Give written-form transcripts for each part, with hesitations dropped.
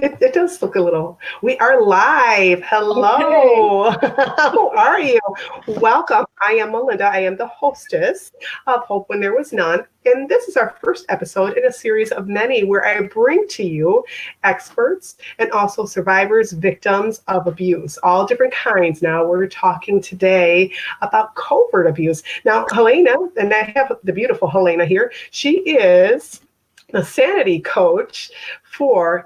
It does look a little. We are live. Okay. Hello. How are you? Welcome. I am Melinda. I am the hostess of Hope When There Was None. And this is our first episode in a series of many where I bring to you experts and also survivors, victims of abuse, all different kinds. Now, we're talking today about covert abuse. Now, Helena, and I have the beautiful Helena here, she is the sanity coach for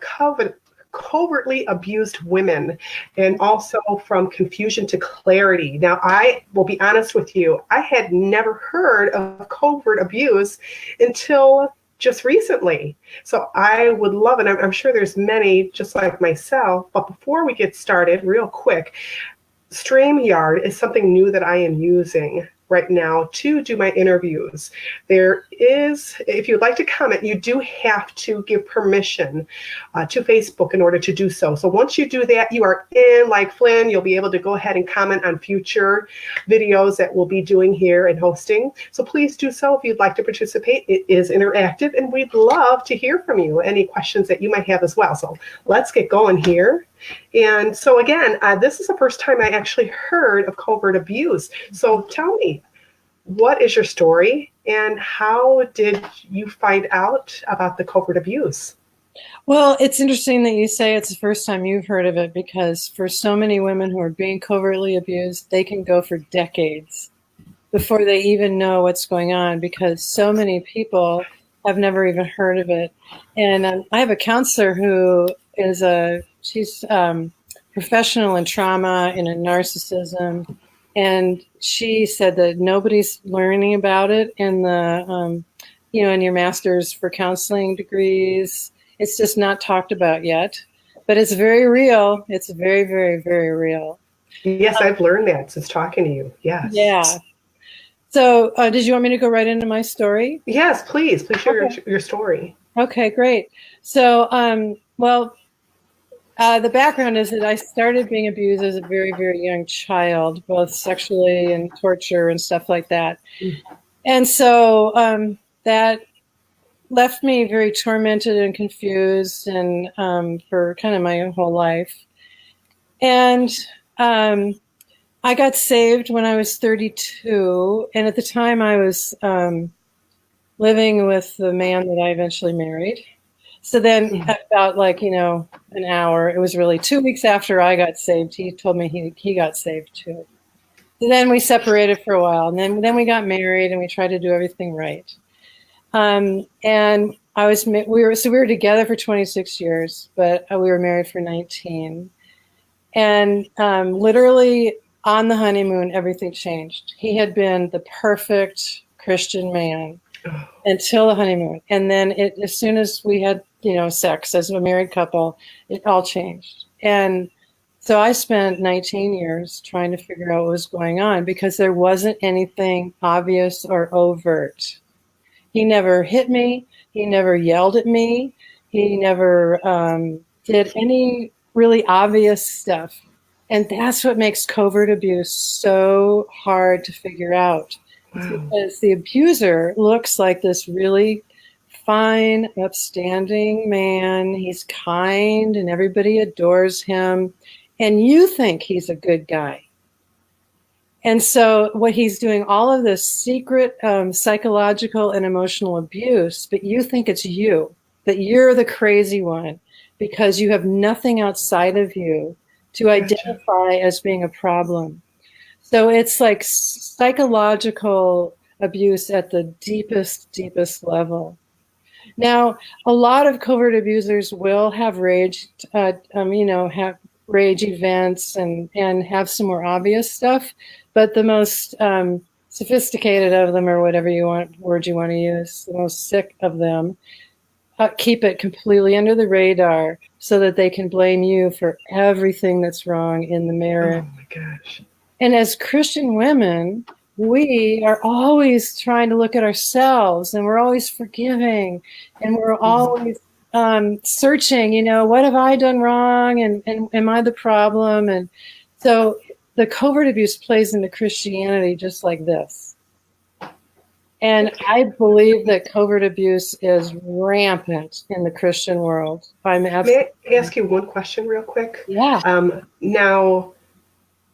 covertly abused women, and also from confusion to clarity. Now, I will be honest with you, I had never heard of covert abuse until just recently. So I would love it. I'm sure there's many just like myself. But before we get started, real quick, StreamYard is something new that I am using right now to do my interviews. There is, if you'd like to comment, you do have to give permission to Facebook in order to do so. So once you do that, you are in like Flynn. You'll be able to go ahead and comment on future videos that we'll be doing here and hosting. So please do so if you'd like to participate. It is interactive, and we'd love to hear from you, any questions that you might have as well. So let's get going here. And so again, this is the first time I actually heard of covert abuse. So tell me, what is your story and how did you find out about the covert abuse? Well, it's interesting that you say it's the first time you've heard of it, because for so many women who are being covertly abused, they can go for decades before they even know what's going on, because so many people have never even heard of it. And I have a counselor who is she's professional in trauma and in narcissism. And she said that nobody's learning about it in the, in your master's for counseling degrees. It's just not talked about yet, but it's very real. It's very, very, very real. Yes, I've learned that since talking to you. Yes. Yeah. So did you want me to go right into my story? Yes, please. Please share your story. Okay, great. So, the background is that I started being abused as a very, very young child, both sexually and torture and stuff like that. And so that left me very tormented and confused, and for kind of my whole life. And I got saved when I was 32. And at the time I was living with the man that I eventually married. So then about an hour, it was really 2 weeks after I got saved, he told me he got saved too. So then we separated for a while, and then we got married, and we tried to do everything right. And we were together for 26 years, but we were married for 19. And literally on the honeymoon, everything changed. He had been the perfect Christian man until the honeymoon. And then as soon as we had, sex as a married couple, it all changed. And so I spent 19 years trying to figure out what was going on, because there wasn't anything obvious or overt. He never hit me. He never yelled at me. He never did any really obvious stuff. And that's what makes covert abuse so hard to figure out. Because the abuser looks like this really fine, upstanding man. He's kind and everybody adores him. And you think he's a good guy. And so what he's doing, all of this secret psychological and emotional abuse, but you think it's you, that you're the crazy one, because you have nothing outside of you to identify as being a problem. So it's like psychological abuse at the deepest, deepest level. Now, a lot of covert abusers will have rage, have rage events and have some more obvious stuff, but the most sophisticated of them, or whatever word you want to use, the most sick of them, keep it completely under the radar so that they can blame you for everything that's wrong in the marriage. Oh my gosh. And as Christian women, we are always trying to look at ourselves, and we're always forgiving, and we're always searching, what have I done wrong, and am I the problem? And so the covert abuse plays into Christianity just like this. And I believe that covert abuse is rampant in the Christian world. I'm absolutely. May I ask you one question real quick? Yeah. Now,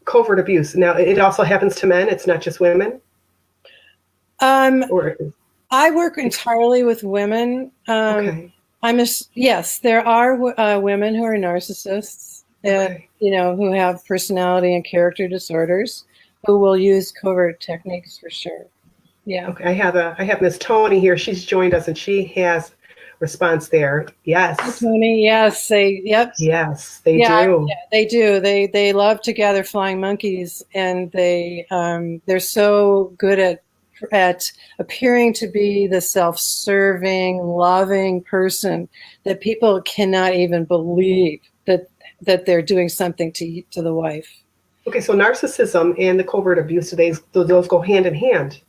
covert abuse. Now, it also happens to men. It's not just women. Or I work entirely with women. okay. Yes, there are women who are narcissists, Okay. who have personality and character disorders, who will use covert techniques for sure. Yeah. Okay. I have Miss Tony here. She's joined us, and she has response there. Yes. Hi, Tony. Yes. Yep. Yes, they do. Yeah, they do. They love to gather flying monkeys, and they're so good at appearing to be the self-serving, loving person that people cannot even believe that they're doing something to the wife. Okay, so narcissism and the covert abuse, do those go hand in hand?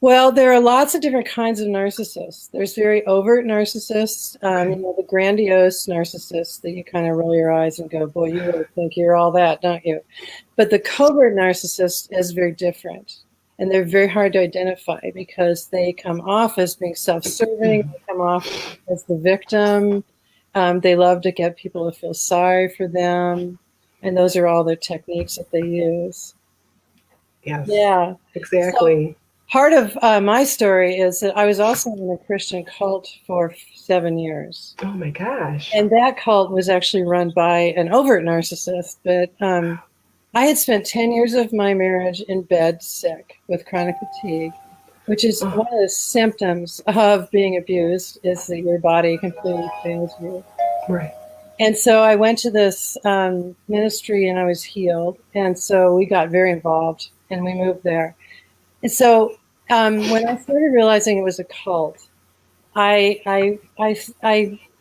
Well, there are lots of different kinds of narcissists. There's very overt narcissists, the grandiose narcissists that you kind of roll your eyes and go, boy, you really think you're all that, don't you? But the covert narcissist is very different. And they're very hard to identify because they come off as being self-serving, they come off as the victim. They love to get people to feel sorry for them. And those are all the techniques that they use. Yes. Yeah. Exactly. So, part of my story is that I was also in a Christian cult for 7 years. Oh my gosh. And that cult was actually run by an overt narcissist. But I had spent 10 years of my marriage in bed sick with chronic fatigue, which is one of the symptoms of being abused, is that your body completely fails you. Right. And so I went to this ministry and I was healed. And so we got very involved and we moved there. And so when I started realizing it was a cult, I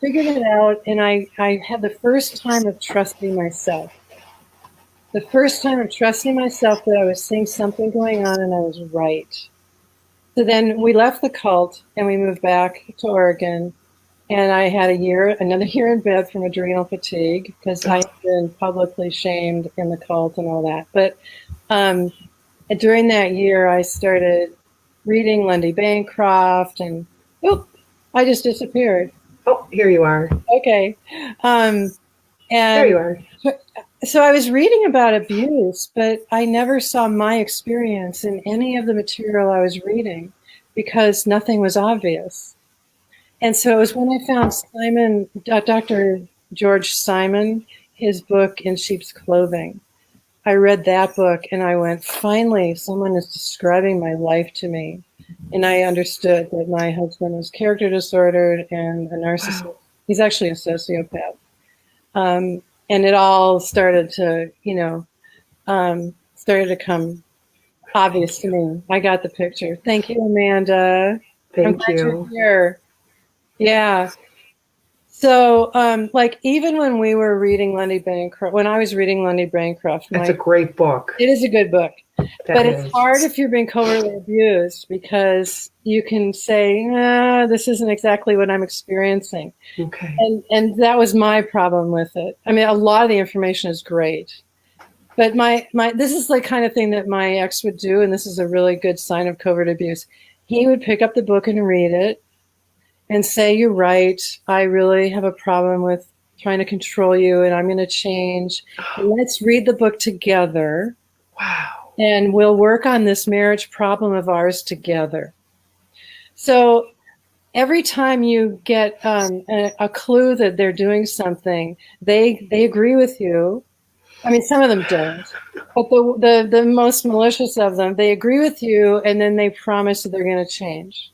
figured it out, and I had the first time of trusting myself. The first time of trusting myself that I was seeing something going on and I was right. So then we left the cult and we moved back to Oregon, and I had another year in bed from adrenal fatigue because I had been publicly shamed in the cult and all that. But during that year, I started reading Lundy Bancroft, and I just disappeared. Oh, here you are. Okay. And there you are. So I was reading about abuse, but I never saw my experience in any of the material I was reading because nothing was obvious. And so it was when I found Dr. George Simon, his book In Sheep's Clothing. I read that book and I went, finally, someone is describing my life to me. And I understood that my husband was character disordered and a narcissist. Wow. He's actually a sociopath. And it all started to, come obvious to me. I got the picture. Thank you, Amanda. Thank you. You're here. Yeah. So, even when we were reading Lundy Bancroft, when I was reading Lundy Bancroft, that's a great book. It is a good book, but it's hard if you're being covertly abused because you can say, this isn't exactly what I'm experiencing. Okay. And that was my problem with it. I mean, a lot of the information is great, but this is the kind of thing that my ex would do, and this is a really good sign of covert abuse. He would pick up the book and read it and say, you're right, I really have a problem with trying to control you, and I'm going to change. Let's read the book together. Wow. And we'll work on this marriage problem of ours together. So every time you get a clue that they're doing something, they agree with you. I mean, some of them don't, but the most malicious of them, they agree with you, and then they promise that they're going to change.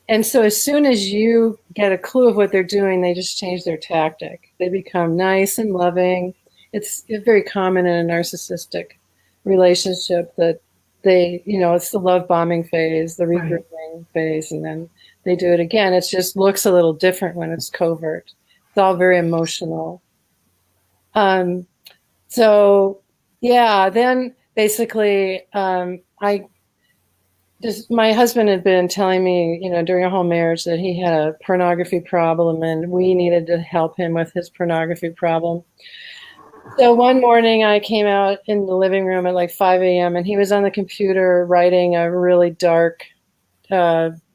And so as soon as you get a clue of what they're doing, they just change their tactic. They become nice and loving. It's very common in a narcissistic relationship that it's the love bombing phase, the regrouping phase, and then they do it again. It just looks a little different when it's covert. It's all very emotional. Then basically my husband had been telling me, during our whole marriage that he had a pornography problem and we needed to help him with his pornography problem. So one morning I came out in the living room at 5 a.m. and he was on the computer writing a really dark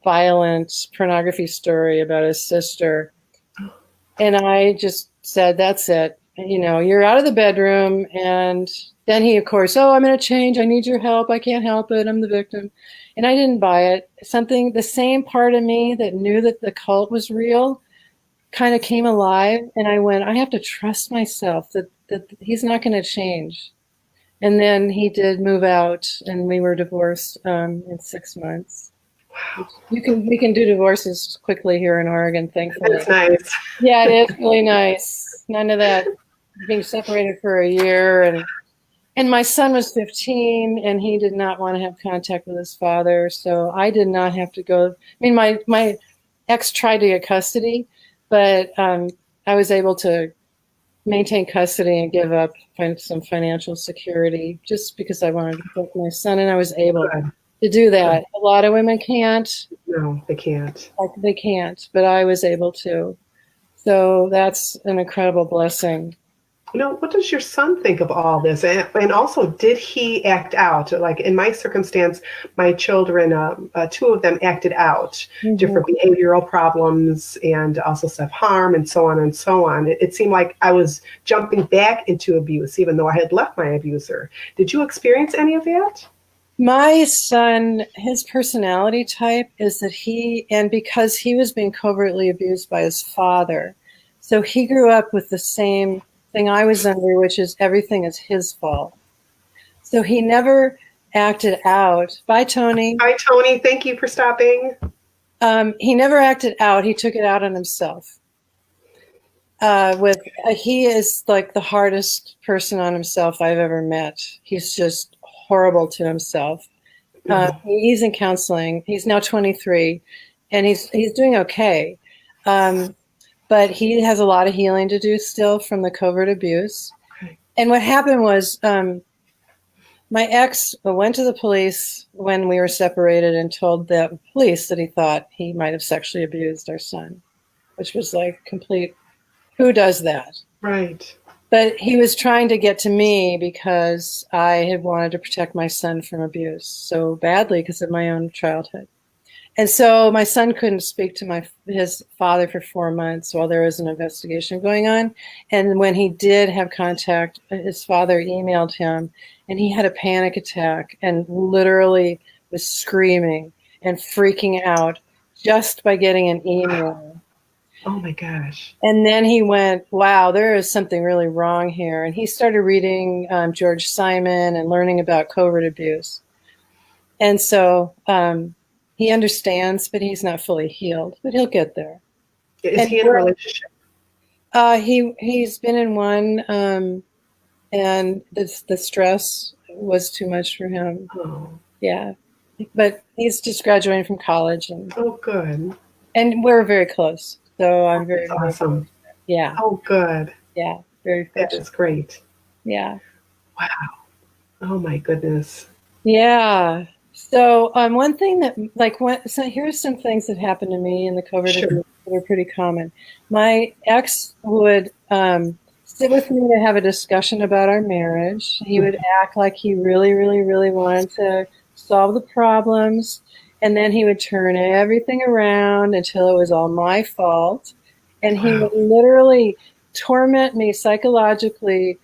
violent pornography story about his sister. And I just said, that's it. You know, you're out of the bedroom. And then he, of course, oh, I'm going to change. I need your help. I can't help it. I'm the victim. And I didn't buy it. The same part of me that knew that the cult was real kind of came alive. And I went, I have to trust myself that he's not going to change. And then he did move out, and we were divorced in 6 months. Wow. We can do divorces quickly here in Oregon, thankfully. That's nice. Yeah, it is really nice. None of that being separated for a year, and my son was 15, and he did not want to have contact with his father, so I did not have to go. I mean, my ex tried to get custody, but I was able to maintain custody and give up some financial security just because I wanted to protect my son, and I was able to do that. A lot of women can't. No, they can't. They can't, but I was able to. So that's an incredible blessing. You know, what does your son think of all this? And also, did he act out? Like in my circumstance, my children, 2 of them acted out, different behavioral problems and also self-harm and so on and so on. It seemed like I was jumping back into abuse, even though I had left my abuser. Did you experience any of that? My son, his personality type is that and because he was being covertly abused by his father, so he grew up with the same thing I was under, which is everything is his fault. So he never acted out. Bye, Tony. Hi, Tony. Thank you for stopping. He never acted out. He took it out on himself. He is like the hardest person on himself I've ever met. He's just horrible to himself. He's in counseling. He's now 23, and he's doing okay. But he has a lot of healing to do still from the covert abuse. And what happened was my ex went to the police when we were separated and told the police that he thought he might have sexually abused our son, which was like complete, who does that? Right. But he was trying to get to me because I had wanted to protect my son from abuse so badly because of my own childhood. And so my son couldn't speak to his father for 4 months while there was an investigation going on. And when he did have contact, his father emailed him, and he had a panic attack and literally was screaming and freaking out just by getting an email. Oh my gosh. And then he went, wow, there is something really wrong here. And he started reading George Simon and learning about covert abuse. And so he understands, but he's not fully healed, but he'll get there. Is he in a relationship? He's been in one, and the stress was too much for him. Oh. Yeah. But he's just graduating from college. Oh, good. And we're very close. So I'm very awesome. Yeah. Oh, good. Yeah. Very fortunate. That is great. Yeah. Wow. Oh my goodness. Yeah. So one thing that so here's some things that happened to me in the covert abuse that are pretty common. My ex would sit with me to have a discussion about our marriage. He would act like he really, really, really wanted to solve the problems. And then he would turn everything around until it was all my fault. And he would literally torment me psychologically,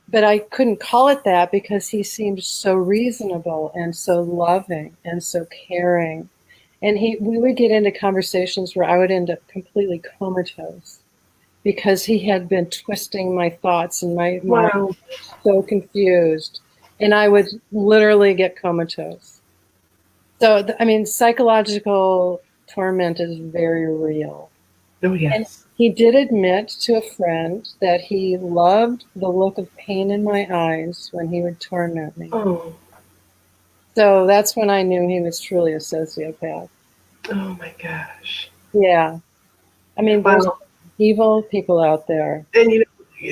but I couldn't call it that because he seemed so reasonable and so loving and so caring. And we would get into conversations where I would end up completely comatose because he had been twisting my thoughts and my mind was so confused. And I would literally get comatose. So, psychological torment is very real. Oh, yes. And he did admit to a friend that he loved the look of pain in my eyes when he would torment me. Oh. So that's when I knew he was truly a sociopath. Oh, my gosh. Yeah. There's evil people out there. And,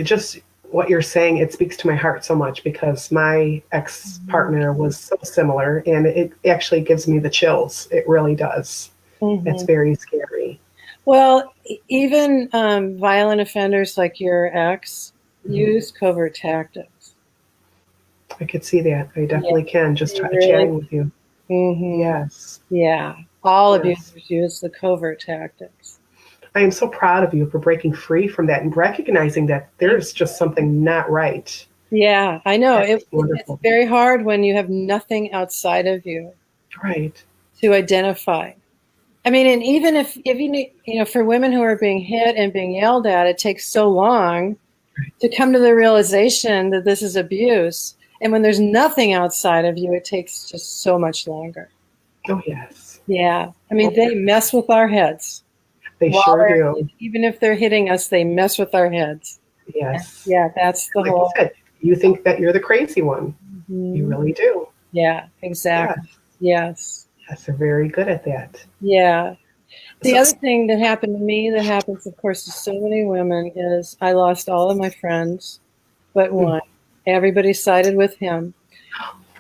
just what you're saying, it speaks to my heart so much because my ex-partner was so similar, and it actually gives me the chills. It really does. It's very scary. Well, even violent offenders like your ex use covert tactics. I could see that. I definitely can, just chatting with you. Mm-hmm. Yes. Yeah. All Yes. abusers use the covert tactics. I am so proud of you for breaking free from that and recognizing that there's just something not right. Yeah, I know. That's It's wonderful. very hard when you have nothing outside of you Right. to identify. I mean, and even if you need, for women who are being hit and being yelled at, it takes so long to come to the realization that this is abuse. And when there's nothing outside of you, it takes just so much longer. Oh, yes. Yeah. I mean, Oh, they mess with our heads they while sure they're, do. even if they're hitting us, they mess with our heads. Yes. Yeah, that's the Like you whole. said, you think that you're the crazy one. You Mhm. really do. Yeah, Yes. exactly. Yes. Yes, they're very good at that. Yeah. The So, other thing that happened to me, that happens, of course, to so many women, is I lost all of my friends but one. Everybody sided with him.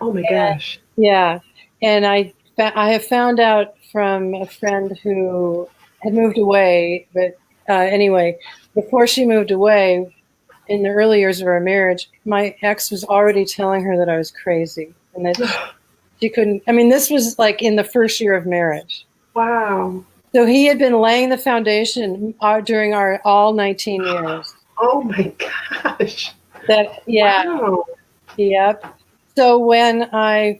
oh my And, gosh. yeah. And I have found out from a friend who had moved away, but anyway, before she moved away, in the early years of our marriage, my ex was already telling her that I was crazy and that she couldn't. I mean, this was like in the first year of marriage. Wow. So he had been laying the foundation during our all 19 years. Oh my gosh. Yeah, Wow. yep. So when I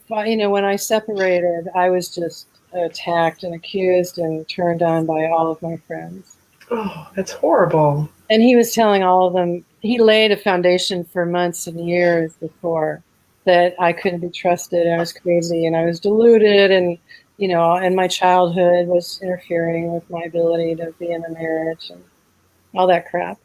separated, I was just attacked and accused and turned on by all of my friends. Oh, that's horrible. And he was telling all of them, he laid a foundation for months and years before, that I couldn't be trusted. I was crazy and I was deluded, and my childhood was interfering with my ability to be in a marriage and all that crap.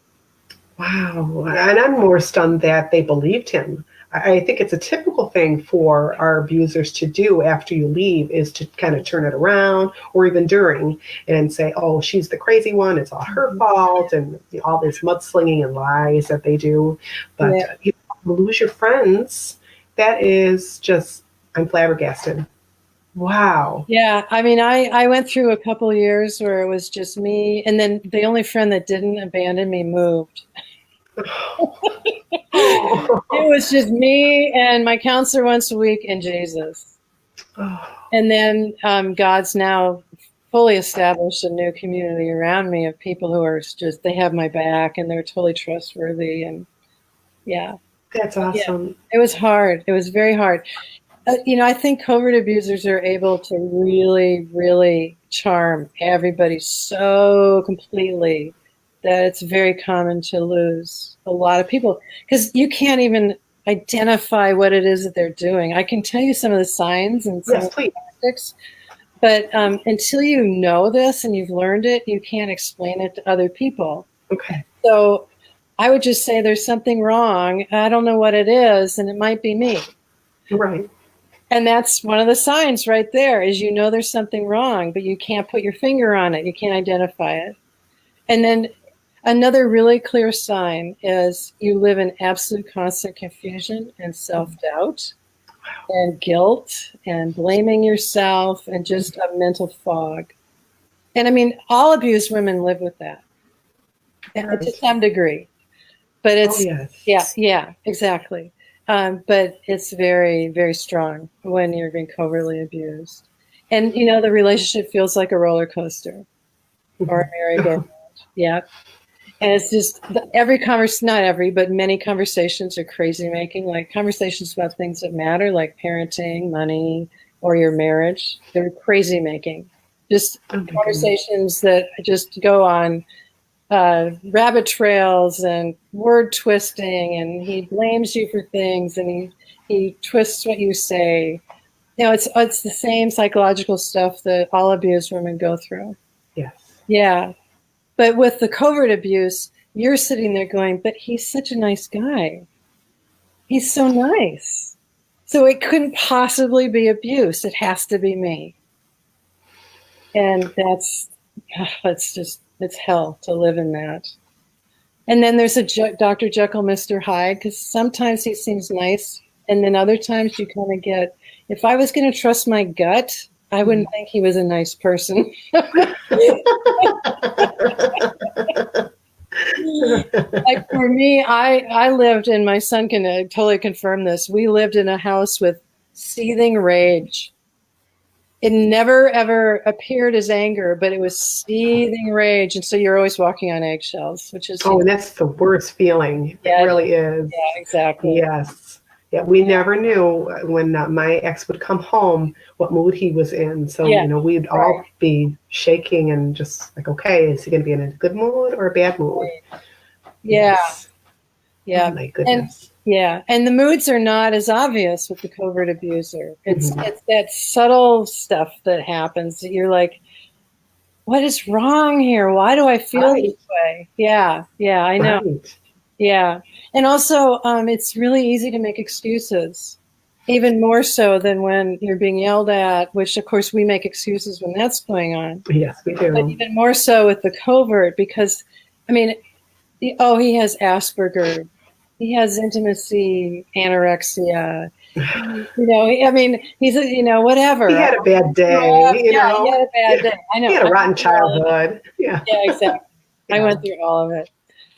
Wow. And I'm more stunned that they believed him. I think it's a typical thing for our abusers to do after you leave is to kind of turn it around or even during and say, oh, she's the crazy one. It's all her fault and all this mudslinging and lies that they do. But Yeah. you lose your friends. That is just, I'm flabbergasted. Wow. Yeah, I mean, I went through a couple of years where it was just me, and then the only friend that didn't abandon me moved. It was just me and my counselor once a week and Jesus. And then God's now fully established a new community around me of people who are just, they have my back and they're totally trustworthy. And yeah, That's yeah, awesome. it was hard. It was very hard. I think covert abusers are able to really, really charm everybody so completely that it's very common to lose a lot of people because you can't even identify what it is that they're doing. I can tell you some of the signs and some Yes, of please. the tactics, but until you know this and you've learned it, you can't explain it to other people. Okay. So I would just say there's something wrong. I don't know what it is, and it might be me. Right. And that's one of the signs right there is there's something wrong, but you can't put your finger on it. You can't identify it. And then another really clear sign is you live in absolute constant confusion and self-doubt and guilt and blaming yourself and just a mental fog. And I mean, all abused women live with that to Yes. some degree. But Oh, yes. yeah, exactly. But it's very, very strong when you're being covertly abused. And, the relationship feels like a roller coaster or a merry-go-round. Yeah. And it's just every conversation, not every, but many conversations are crazy making, like conversations about things that matter, like parenting, money, or your marriage. They're crazy making. Just conversations that just go on rabbit trails and word twisting, and he blames you for things, and he twists what you say. It's the same psychological stuff that all abused women go through. Yes. Yeah. But with the covert abuse, you're sitting there going, but he's such a nice guy. He's so nice. So it couldn't possibly be abuse. It has to be me. And it's hell to live in that. And then there's a Dr. Jekyll, Mr. Hyde, because sometimes he seems nice. And then other times you kind of get, if I was going to trust my gut, I wouldn't think he was a nice person. Like for me, I lived, and my son can totally confirm this. We lived in a house with seething rage. it never ever appeared as anger, but it was seething rage. And so you're always walking on eggshells, which is, Oh, and that's the worst feeling. yeah, It really is. yeah, exactly. Yes. Yeah, we never knew when my ex would come home what mood he was in. So, Yeah, we'd all be shaking and just like, okay, is he going to be in a good mood or a bad mood? yeah, Yes. yeah. Oh, my goodness. And the moods are not as obvious with the covert abuser. It's Mhm. it's that subtle stuff that happens that you're like, what is wrong here? Why do I feel Right. this way? Yeah, I know. Right. Yeah. And also, it's really easy to make excuses, even more so than when you're being yelled at, which, of course, we make excuses when that's going on. Yes, we But do. even more so with the covert, because, I mean, he has Asperger. He has intimacy anorexia. I mean, he's whatever. He had a bad Yeah, day, he had a bad day. I know. He had a I rotten went through all of it. childhood. Yeah. Yeah, exactly. I Yeah. went through all of it.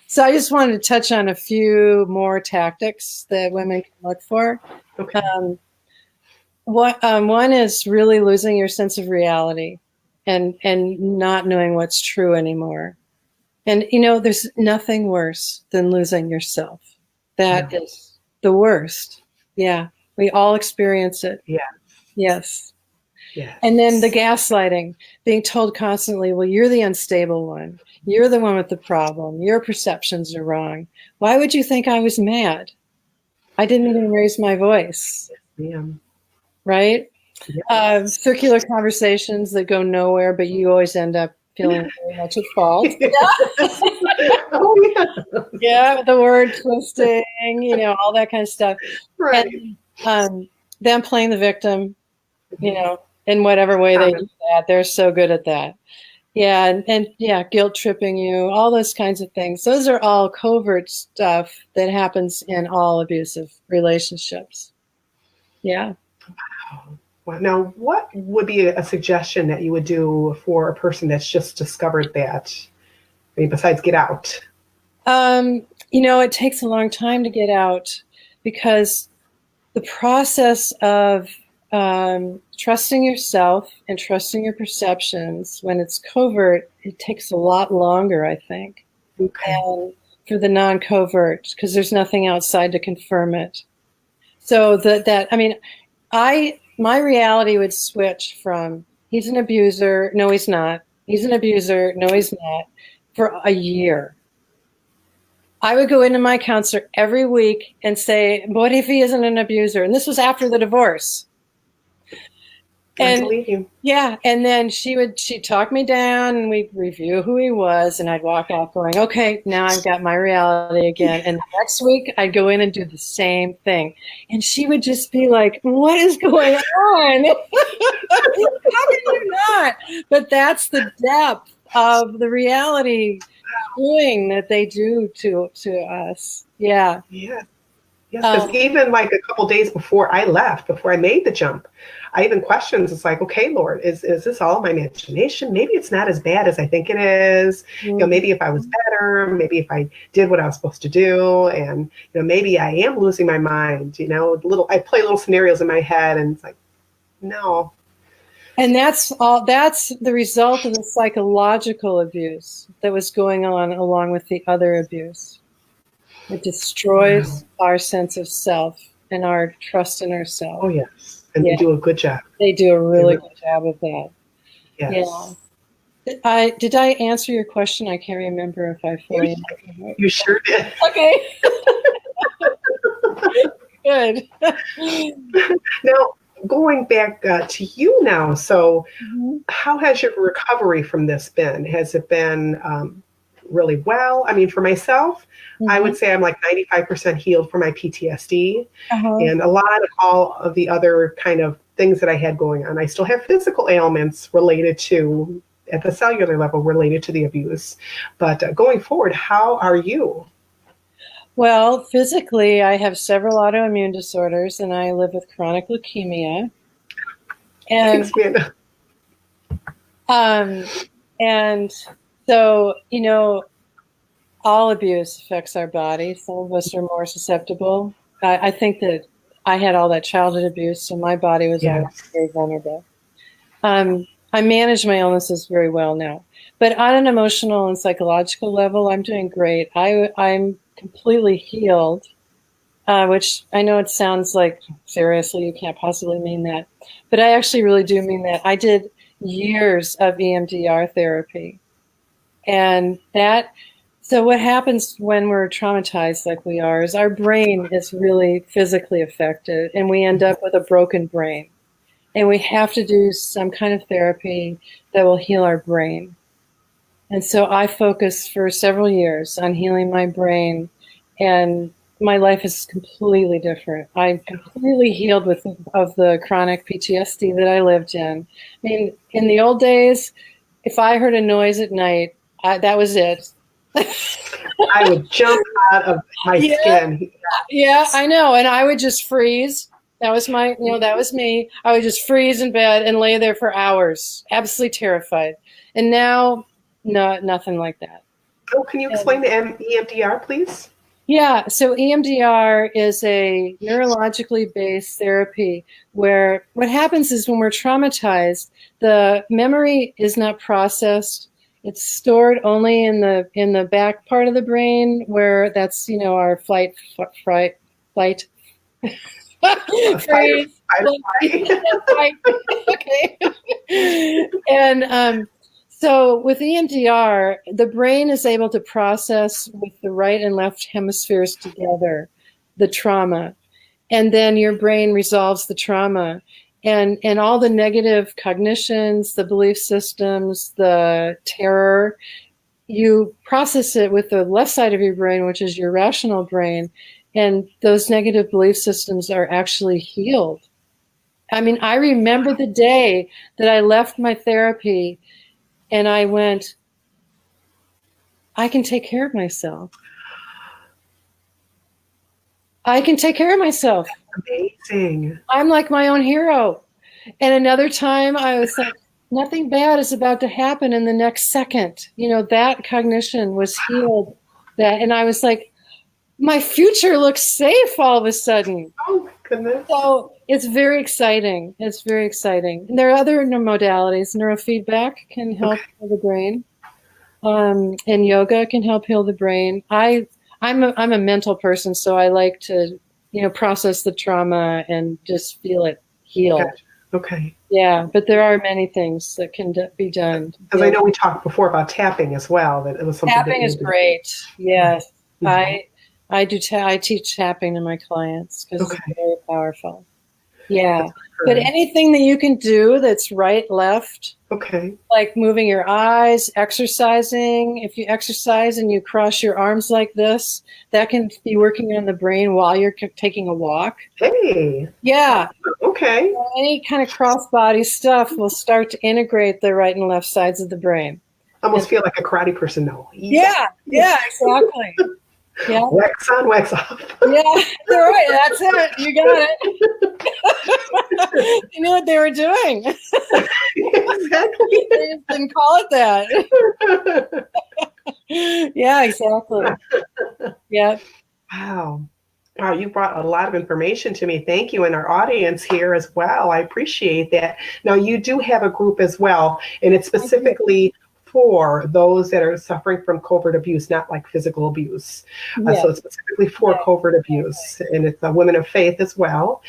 So I just wanted to touch on a few more tactics that women can look for. Okay. One is really losing your sense of reality and not knowing what's true anymore. And there's nothing worse than losing yourself. That is the worst. Yeah, we all experience it. Yeah. Yes. Yes. And then the gaslighting, being told constantly, well, you're the unstable one. You're the one with the problem. Your perceptions are wrong. Why would you think I was mad? I didn't even raise my voice. Yeah. Right? Yeah. Circular conversations that go nowhere, but you always end up feeling very much at fault. Oh, yeah. Yeah, the word twisting, all that kind of stuff. Right. And them playing the victim, in whatever way they do that. They're so good at that. Yeah, and guilt tripping you, all those kinds of things. Those are all covert stuff that happens in all abusive relationships. Yeah. Wow. Now, what would be a suggestion that you would do for a person that's just discovered that? I mean, besides get out. It takes a long time to get out because the process of trusting yourself and trusting your perceptions when it's covert, it takes a lot longer, I think, than for the non-covert because there's nothing outside to confirm it. So my reality would switch from he's an abuser, no, he's not. He's an abuser, no, he's not, for a year. I would go into my counselor every week and say, what if he isn't an abuser? And this was after the divorce. I believe you. Yeah, and then she'd talk me down and we'd review who he was and I'd walk out going, okay, now I've got my reality again. And the next week I'd go in and do the same thing. And she would just be like, what is going on? How can you not? But that's the depth of the reality doing that they do to us. Yeah. Yeah. Yes, because even like a couple days before I left, before I made the jump, I even questioned, it's like, okay, Lord, is this all my imagination? Maybe it's not as bad as I think it is. Mm-hmm. Maybe if I was better, maybe if I did what I was supposed to do, and maybe I am losing my mind. I play little scenarios in my head, and it's like, no. And that's the result of the psychological abuse that was going on along with the other abuse. It destroys our sense of self and our trust in ourselves. Oh, yes. And they do a good job. They do a really good job of that. Yes. Yeah. Did I answer your question? I can't remember if I fully answered it. You sure did. Okay. Good. Now, going back to you now, so how has your recovery from this been? Has it been really well? I mean, for myself, I would say I'm like 95% healed from my PTSD and a lot of all of the other kind of things that I had going on. I still have physical ailments related to, at the cellular level, related to the abuse. But going forward, how are you? Well, physically, I have several autoimmune disorders and I live with chronic leukemia. And, Thanks, Amanda. and so, all abuse affects our body. Some of us are more susceptible. I think that I had all that childhood abuse, so my body was always very vulnerable. I manage my illnesses very well now. But on an emotional and psychological level, I'm doing great. I'm completely healed, which I know it sounds like, seriously, you can't possibly mean that. But I actually really do mean that. I did years of EMDR therapy. And so what happens when we're traumatized like we are is our brain is really physically affected, and we end up with a broken brain. And we have to do some kind of therapy that will heal our brain. And so I focused for several years on healing my brain, and my life is completely different. I'm completely healed of the chronic PTSD that I lived in. I mean, in the old days, if I heard a noise at night, that was it. I would jump out of my skin. Yeah, I know. And I would just freeze. That was that was me. I would just freeze in bed and lay there for hours, absolutely terrified. And now, no, nothing like that. Oh, can you explain the EMDR, please? Yeah, so EMDR is a neurologically based therapy where what happens is when we're traumatized, the memory is not processed. It's stored only in the back part of the brain where that's, our flight. Freeze. Okay. And so with EMDR, the brain is able to process with the right and left hemispheres together the trauma, and then your brain resolves the trauma, and all the negative cognitions, the belief systems, the terror, you process it with the left side of your brain, which is your rational brain, and those negative belief systems are actually healed. I mean, I remember the day that I left my therapy and I went, I can take care of myself. I can take care of myself. Amazing. I'm like my own hero. And another time I was like, nothing bad is about to happen in the next second. That cognition was healed. And I was like, my future looks safe all of a sudden. Oh, my goodness. So it's very exciting. It's very exciting. And there are other modalities. Neurofeedback can help heal the brain. And yoga can help heal the brain. I'm a mental person, so I like to, process the trauma and just feel it heal. Gotcha. Okay. Yeah, but there are many things that can be done. Because I know we talked before about tapping as well. That it was something. Tapping is great. Yes, Mm-hmm. I do. I teach tapping to my clients because it's very powerful. Yeah, but anything that you can do that's right, left. Okay. Like moving your eyes, exercising. If you exercise and you cross your arms like this, that can be working on the brain while you're taking a walk. Hey. Yeah. Okay. So any kind of cross-body stuff will start to integrate the right and left sides of the brain. I almost feel like a karate person now. Yeah, exactly. Yeah. Wax on, wax off. Yeah, you're right. That's it. You got it. You knew what they were doing. Exactly. They just didn't call it that. Yeah, exactly. Yeah. Wow. Wow, you brought a lot of information to me. Thank you, and our audience here as well. I appreciate that. Now, you do have a group as well, and it's specifically for those that are suffering from covert abuse, not like physical abuse. So it's specifically for covert abuse, and it's women of faith as well.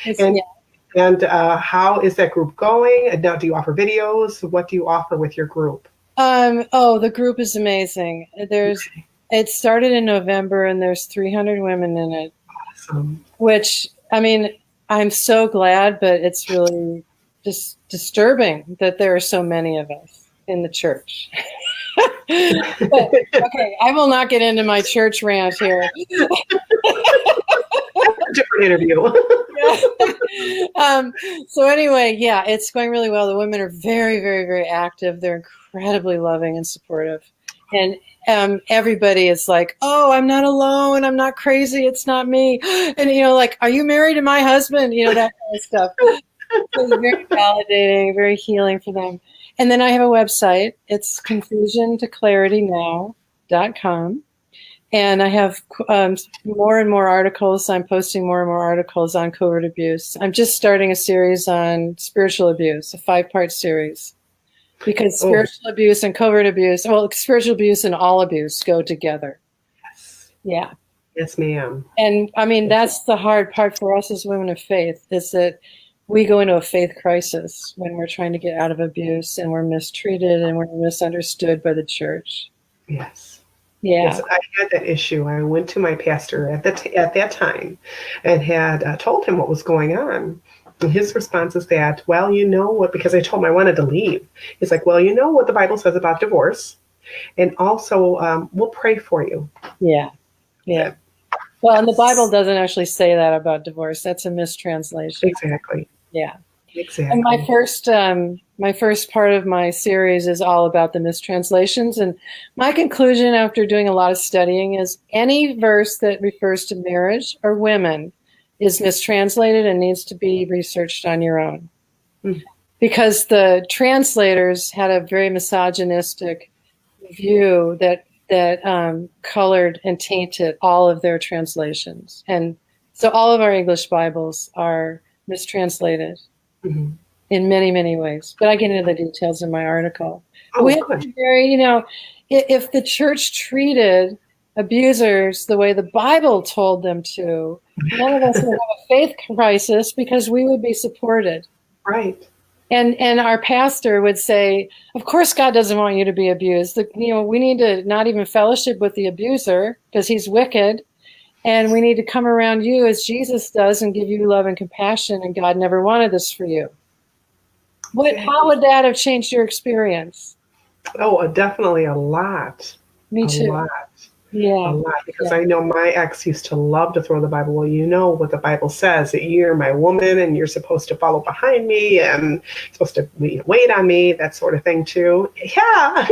And how is that group going? Now, do you offer videos? What do you offer with your group? The group is amazing. It started in November, and there's 300 women in it. Awesome. Which, I mean, I'm so glad, but it's really just disturbing that there are so many of us in the church. But, okay, I will not get into my church rant here. Different interview. So anyway, yeah, it's going really well. The women are very, very, very active. They're incredibly loving and supportive. And everybody is like, oh, I'm not alone. I'm not crazy. It's not me. And, like, are you married to my husband? That kind of stuff. So it's very validating, very healing for them. And then I have a website. It's confusiontoclaritynow.com. And I have more and more articles. I'm posting more and more articles on covert abuse. I'm just starting a series on spiritual abuse, a 5-part series, because spiritual abuse and covert abuse, well, spiritual abuse and all abuse go together. Yes. Yeah. Yes, ma'am. And I mean, that's the hard part for us as women of faith, is that we go into a faith crisis when we're trying to get out of abuse and we're mistreated and we're misunderstood by the church. Yes. Yeah. Yes, I had that issue. I went to my pastor at that time and had told him what was going on. And his response is that, well, you know what, because I told him I wanted to leave. He's like, well, you know what the Bible says about divorce. And also, we'll pray for you. Yeah. Yeah. Well, and the Bible doesn't actually say that about divorce. That's a mistranslation. Exactly. Yeah. Exactly. And my first part of my series is all about the mistranslations. And my conclusion after doing a lot of studying is any verse that refers to marriage or women is mistranslated and needs to be researched on your own. Mm-hmm. Because the translators had a very misogynistic view that colored and tainted all of their translations. And so all of our English Bibles are mistranslated in many, many ways. But I get into the details in my article. We have to be very, if the church treated abusers the way the Bible told them to, none of us would have a faith crisis because we would be supported. Right. And our pastor would say, of course God doesn't want you to be abused. We need to not even fellowship with the abuser because he's wicked. And we need to come around you as Jesus does and give you love and compassion. And God never wanted this for you. How would that have changed your experience? Oh, definitely a lot. Me too. A lot. Yeah. A lot. Because I know my ex used to love to throw the Bible. Well, you know what the Bible says, that you're my woman and you're supposed to follow behind me and supposed to wait on me, that sort of thing too. Yeah.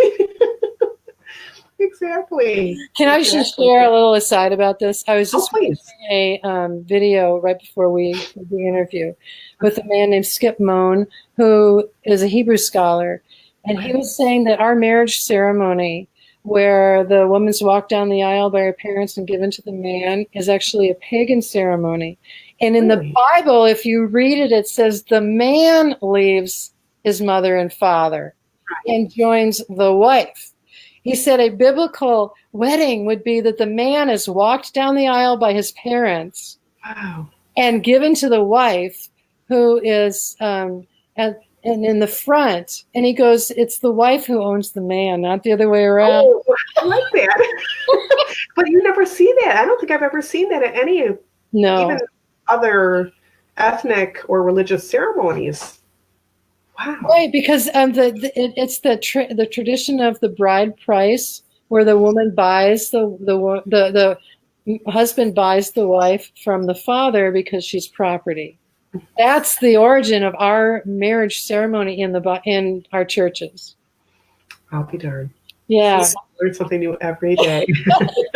Exactly. Can I just share a little aside about this? I was just watching a video right before we did the interview with a man named Skip Moan, who is a Hebrew scholar. And he was saying that our marriage ceremony, where the woman's walked down the aisle by her parents and given to the man, is actually a pagan ceremony. And in the Bible, if you read it, it says the man leaves his mother and father and joins the wife. He said a biblical wedding would be that the man is walked down the aisle by his parents and given to the wife, who is and in the front. And he goes, it's the wife who owns the man, not the other way around. Oh, I like that. But you never see that. I don't think I've ever seen that at any even other ethnic or religious ceremonies. Wow. Right, because it's the tradition of the bride price, where the woman buys the husband buys the wife from the father because she's property. That's the origin of our marriage ceremony in our churches. I'll be darned. Yeah, learn something new every day.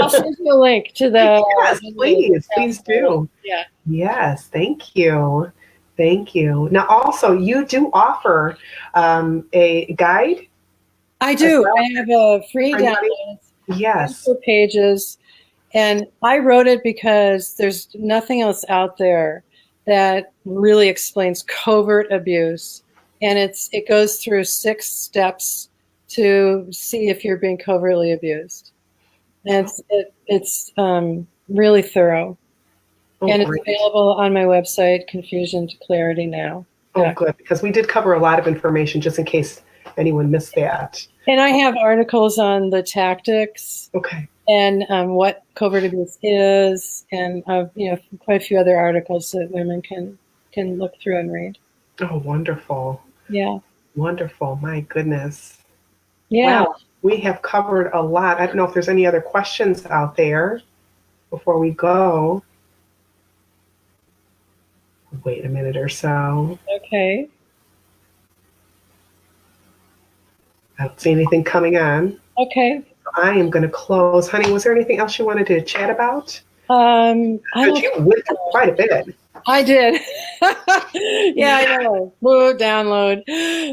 I'll send you a link to the. Yes, please do. Yeah. Yes, thank you. Thank you. Now, also, you do offer a guide. I do. I have a free download. Yes. 4 pages. And I wrote it because there's nothing else out there that really explains covert abuse. And it goes through 6 steps to see if you're being covertly abused. And it's really thorough. And it's available on my website, Confusion to Clarity Now. Oh, good, because we did cover a lot of information just in case anyone missed that. And I have articles on the tactics. Okay. And what covert abuse is, and quite a few other articles that women can look through and read. Oh, wonderful. Yeah. Wonderful. My goodness. Yeah. Wow. We have covered a lot. I don't know if there's any other questions out there before we go. Wait a minute or so. Okay. I don't see anything coming on. Okay. I am going to close. Honey, was there anything else you wanted to chat about? You went through quite a bit. I did. Yeah, I know. Whoa, download.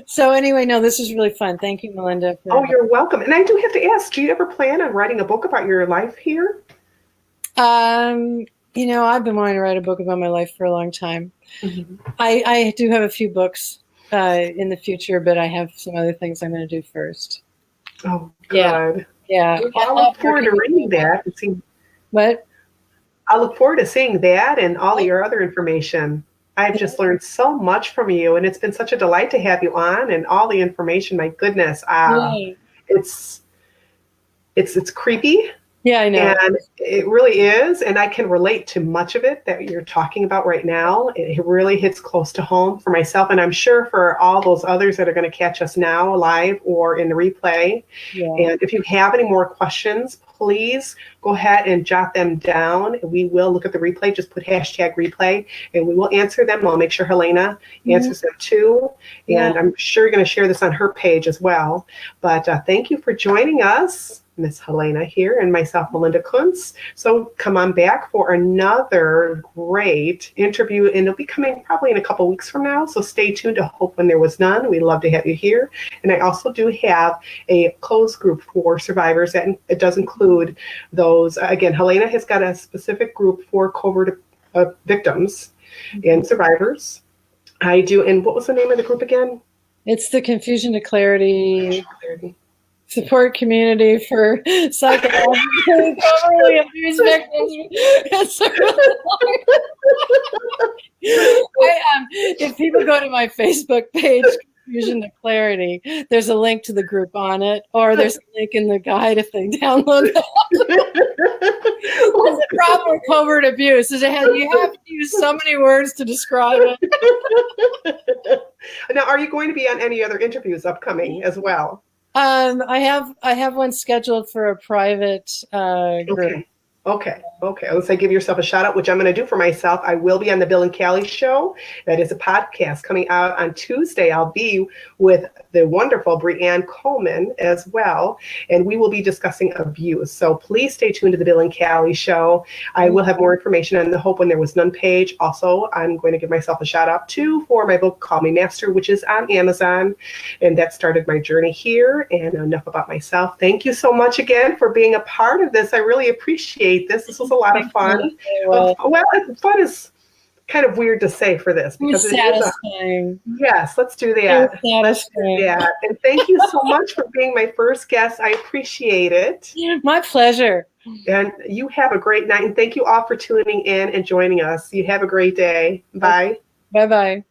So anyway, no, this is really fun. Thank you, Melinda. Oh, you're welcome. And I do have to ask, do you ever plan on writing a book about your life here? Um, I've been wanting to write a book about my life for a long time. I do have a few books in the future, but I have some other things I'm going to do first. Oh, good. Yeah. Well, I look forward to reading that and seeing. What? I look forward to seeing that and all your other information. I've just learned so much from you, and it's been such a delight to have you on and all the information. My goodness, it's creepy. Yeah, I know. And it really is. And I can relate to much of it that you're talking about right now. It really hits close to home for myself. And I'm sure for all those others that are going to catch us now live or in the replay. Yeah. And if you have any more questions, please go ahead and jot them down. We will look at the replay. Just put #replay and we will answer them. I'll make sure Helena answers them too. And I'm sure you're going to share this on her page as well. But thank you for joining us. Miss Helena here and myself, Melinda Kunst. So come on back for another great interview, and it'll be coming probably in a couple weeks from now. So stay tuned to Hope When There Was None. We'd love to have you here. And I also do have a closed group for survivors, and it does include those. Again, Helena has got a specific group for covert victims and survivors. I do. And what was the name of the group again? It's the Confusion to Clarity Support Community for Psychologically Covertly Abused Victims. If people go to my Facebook page, Confusion to Clarity, there's a link to the group on it, or there's a link in the guide if they download that. What's the problem with covert abuse? Is you have to use so many words to describe it. Now, are you going to be on any other interviews upcoming as well? I have one scheduled for a private group. Okay. Let's say give yourself a shout out, which I'm going to do for myself. I will be on the Bill and Callie Show. That is a podcast coming out on Tuesday. I'll be with the wonderful Breanne Coleman as well, and we will be discussing abuse. So please stay tuned to the Bill and Callie Show. I will have more information on the Hope When There Was None page. Also, I'm going to give myself a shout out too for my book, Call Me Master, which is on Amazon, and that started my journey here. And enough about myself. Thank you so much again for being a part of this. I really appreciate this. This was a lot of fun. Well, fun is kind of weird to say for this because it's satisfying. Yes, let's do that. Let's do that. And thank you so much for being my first guest. I appreciate it. My pleasure. And you have a great night. And thank you all for tuning in and joining us. You have a great day. Bye. Bye-bye.